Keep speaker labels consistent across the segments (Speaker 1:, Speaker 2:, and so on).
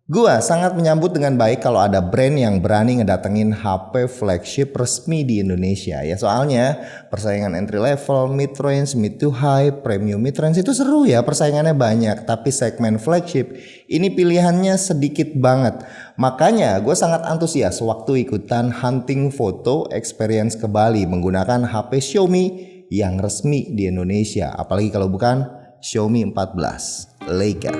Speaker 1: Gua sangat menyambut dengan baik kalau ada brand yang berani ngedatengin HP flagship resmi di Indonesia. Ya soalnya persaingan entry level, mid range, mid to high, premium mid range itu seru ya, persaingannya banyak. Tapi segmen flagship ini pilihannya sedikit banget. Makanya gue sangat antusias waktu ikutan hunting foto experience ke Bali menggunakan HP Xiaomi yang resmi di Indonesia. Apalagi kalau bukan Xiaomi 14 Leica.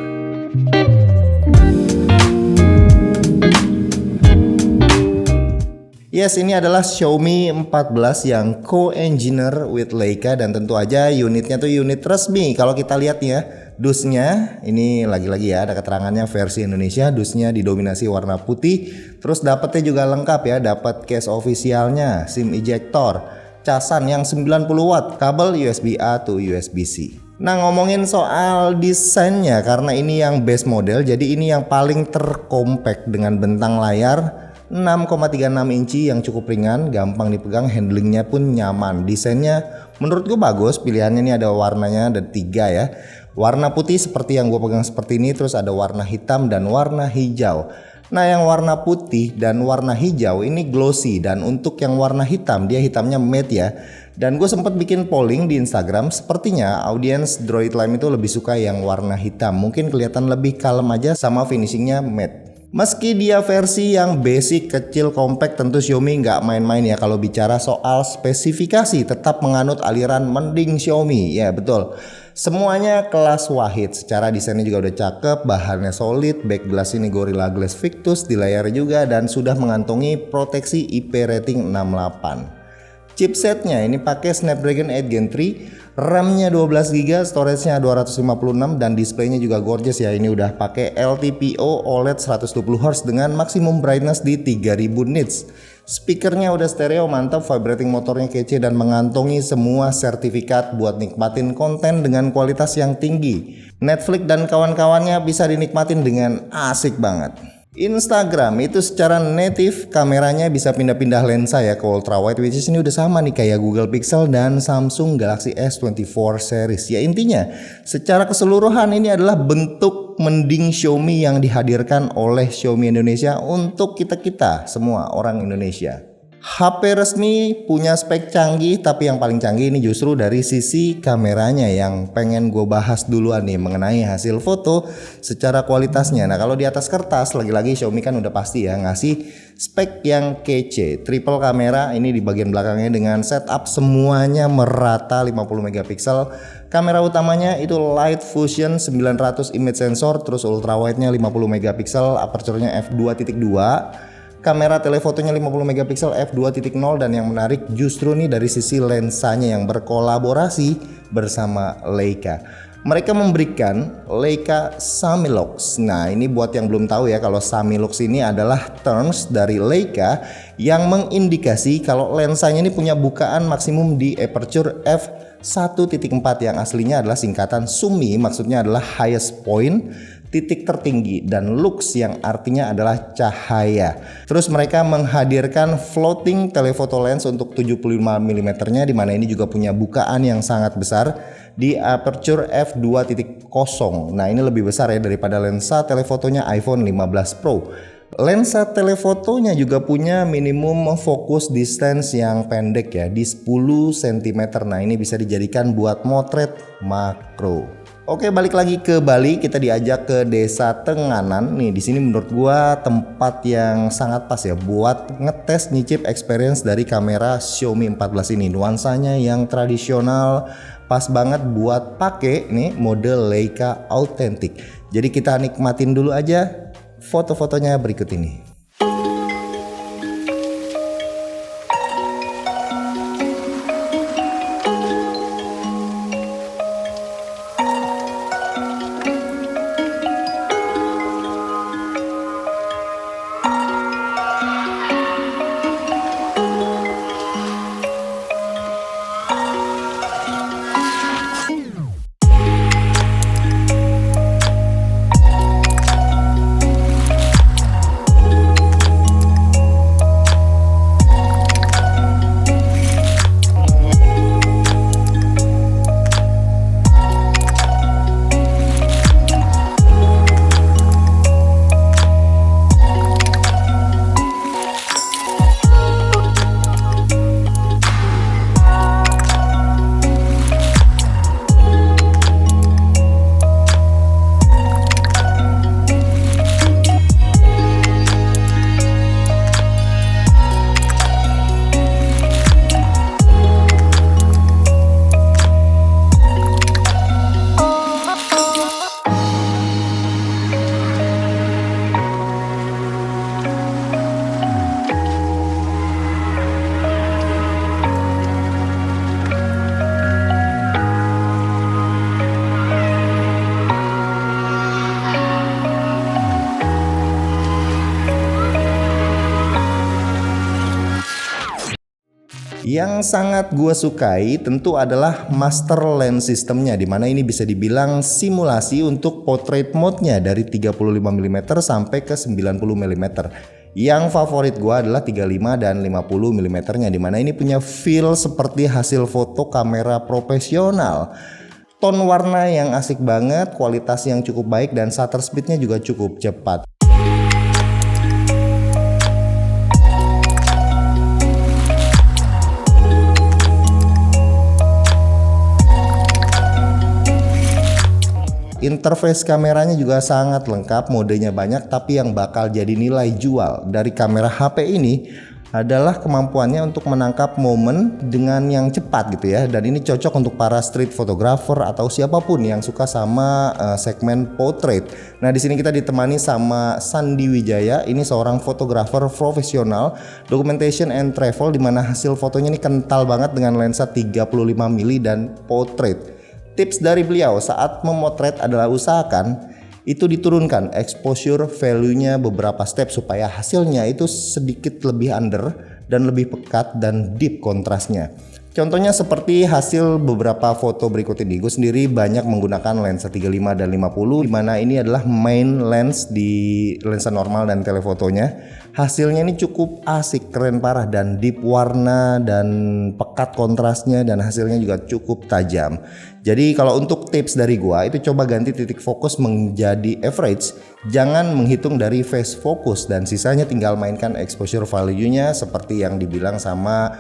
Speaker 1: Yes, ini adalah Xiaomi 14 yang co-engineer with Leica dan tentu aja unitnya tuh unit resmi. Kalau kita lihat ya, dusnya ini lagi-lagi ya ada keterangannya versi Indonesia, dusnya didominasi warna putih. Terus dapetnya juga lengkap ya, dapat case officialnya, SIM ejector, casan yang 90 watt, kabel USB A to USB C. Nah ngomongin soal desainnya, karena ini yang base model, jadi ini yang paling terkompact dengan bentang layar 6,36 inci yang cukup ringan, gampang dipegang, handlingnya pun nyaman. Desainnya menurut gue bagus, pilihannya ini ada warnanya, ada 3 ya. Warna putih seperti yang gue pegang seperti ini, terus ada warna hitam dan warna hijau. Nah yang warna putih dan warna hijau ini glossy, dan untuk yang warna hitam dia hitamnya matte ya. Dan gue sempat bikin polling di Instagram, sepertinya audiens Droid Lime itu lebih suka yang warna hitam, mungkin kelihatan lebih kalem aja sama finishingnya matte. Meski dia versi yang basic, kecil, compact, tentu Xiaomi nggak main-main ya kalau bicara soal spesifikasi, tetap menganut aliran mending Xiaomi. Ya betul, semuanya kelas wahid. Secara desainnya juga udah cakep, bahannya solid, back glass ini Gorilla Glass Victus di layar juga, dan sudah mengantongi proteksi IP rating 68. Chipsetnya ini pakai Snapdragon 8 Gen 3, RAM-nya 12GB, storage-nya 256, dan displaynya juga gorgeous ya. Ini udah pakai LTPO OLED 120Hz dengan maksimum brightness di 3000 nits. Speakernya udah stereo mantap, vibrating motornya kece, dan mengantongi semua sertifikat buat nikmatin konten dengan kualitas yang tinggi. Netflix dan kawan-kawannya bisa dinikmatin dengan asik banget. Instagram itu secara native kameranya bisa pindah-pindah lensa ya ke ultra wide, which is ini udah sama nih kayak Google Pixel dan Samsung Galaxy S24 series. Ya intinya secara keseluruhan ini adalah bentuk mending Xiaomi yang dihadirkan oleh Xiaomi Indonesia untuk kita-kita semua orang Indonesia. HP resmi punya spek canggih, tapi yang paling canggih ini justru dari sisi kameranya yang pengen gue bahas duluan nih mengenai hasil foto secara kualitasnya. Nah kalau di atas kertas lagi-lagi Xiaomi kan udah pasti ya ngasih spek yang kece. Triple kamera ini di bagian belakangnya dengan setup semuanya merata 50 megapiksel. Kamera utamanya itu Light Fusion 900 image sensor, terus ultra wide-nya 50 megapiksel, aperture-nya f2.2. Kamera telefotonya 50 megapiksel f2.0, dan yang menarik justru nih dari sisi lensanya yang berkolaborasi bersama Leica. Mereka memberikan Leica Samilux. Nah ini buat yang belum tahu ya, kalau Samilux ini adalah terms dari Leica yang mengindikasi kalau lensanya ini punya bukaan maksimum di aperture f1.4 yang aslinya adalah singkatan SUMI, maksudnya adalah highest point, titik tertinggi, dan lux yang artinya adalah cahaya. Terus mereka menghadirkan floating telephoto lens untuk 75mm nya, dimana ini juga punya bukaan yang sangat besar di aperture f2.0. Nah ini lebih besar ya daripada lensa telefotonya iPhone 15 Pro. Lensa telefotonya juga punya minimum focus distance yang pendek ya di 10 cm. Nah ini bisa dijadikan buat motret makro. Oke, balik lagi ke Bali, kita diajak ke Desa Tenganan. Nih di sini menurut gua tempat yang sangat pas ya buat ngetes nyicip experience dari kamera Xiaomi 14 ini. Nuansanya yang tradisional, pas banget buat pakai nih mode Leica Authentic. Jadi kita nikmatin dulu aja foto-fotonya berikut ini. Yang sangat gue sukai tentu adalah master lens systemnya, dimana ini bisa dibilang simulasi untuk portrait mode-nya dari 35 mm sampai ke 90 mm. Yang favorit gue adalah 35 dan 50 mm nya, dimana ini punya feel seperti hasil foto kamera profesional. Tone warna yang asik banget, kualitas yang cukup baik, dan shutter speednya juga cukup cepat. Interface kameranya juga sangat lengkap, modenya banyak, tapi yang bakal jadi nilai jual dari kamera HP ini adalah kemampuannya untuk menangkap momen dengan yang cepat gitu ya. Dan ini cocok untuk para street photographer atau siapapun yang suka sama segmen portrait. Nah, di sini kita ditemani sama Sandi Wijaya. Ini seorang fotografer profesional, documentation and travel, di mana hasil fotonya ini kental banget dengan lensa 35 mm dan portrait. Tips dari beliau saat memotret adalah usahakan itu diturunkan exposure value-nya beberapa step supaya hasilnya itu sedikit lebih under dan lebih pekat dan deep kontrasnya. Contohnya seperti hasil beberapa foto berikut ini. Gue sendiri banyak menggunakan lensa 35 dan 50, dimana ini adalah main lens di lensa normal dan telefotonya. Hasilnya ini cukup asik, keren parah, dan deep warna dan pekat kontrasnya, dan hasilnya juga cukup tajam. Jadi kalau untuk tips dari gua itu coba ganti titik fokus menjadi average, jangan menghitung dari phase focus, dan sisanya tinggal mainkan exposure value-nya seperti yang dibilang sama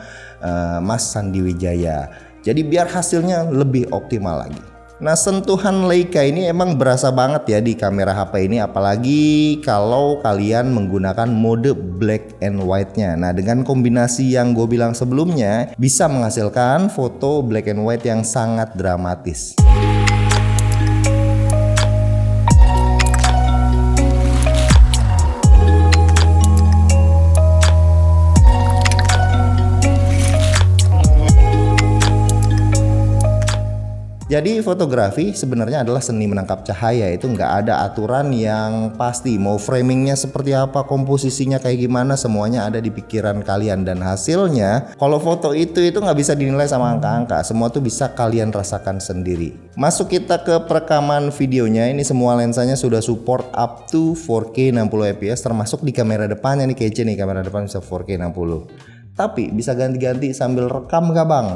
Speaker 1: Mas Sandi Wijaya. Jadi biar hasilnya lebih optimal lagi. Nah, sentuhan Leica ini emang berasa banget ya di kamera HP ini, apalagi kalau kalian menggunakan mode black and white-nya. Nah, dengan kombinasi yang gue bilang sebelumnya, bisa menghasilkan foto black and white yang sangat dramatis. Jadi fotografi sebenarnya adalah seni menangkap cahaya. Itu nggak ada aturan yang pasti, mau framingnya seperti apa, komposisinya kayak gimana, semuanya ada di pikiran kalian. Dan hasilnya kalau foto itu nggak bisa dinilai sama angka-angka, semua tuh bisa kalian rasakan sendiri. Masuk kita ke perekaman videonya. Ini semua lensanya sudah support up to 4K 60 fps, termasuk di kamera depannya nih, kece nih, kamera depan bisa 4K 60. Tapi bisa ganti-ganti sambil rekam gak bang?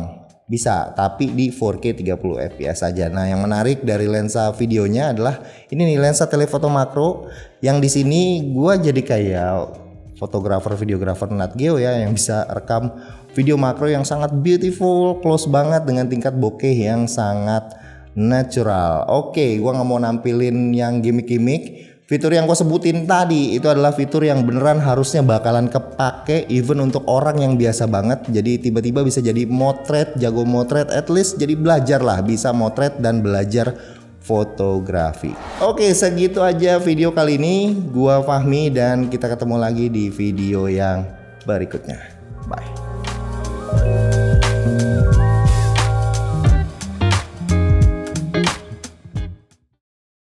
Speaker 1: Bisa, tapi di 4K 30 fps saja. Nah, yang menarik dari lensa videonya adalah ini nih, lensa telefoto makro, yang di sini gua jadi kayak fotografer videografer Nat Geo ya, yang bisa rekam video makro yang sangat beautiful, close banget dengan tingkat bokeh yang sangat natural. Oke, gua nggak mau nampilin yang gimmick-gimmick. Fitur yang gue sebutin tadi itu adalah fitur yang beneran harusnya bakalan kepake even untuk orang yang biasa banget. Jadi tiba-tiba bisa jadi motret, jago motret, at least jadi belajar lah, bisa motret dan belajar fotografi. Oke, segitu aja video kali ini. Gua Fahmi dan kita ketemu lagi di video yang berikutnya. Bye.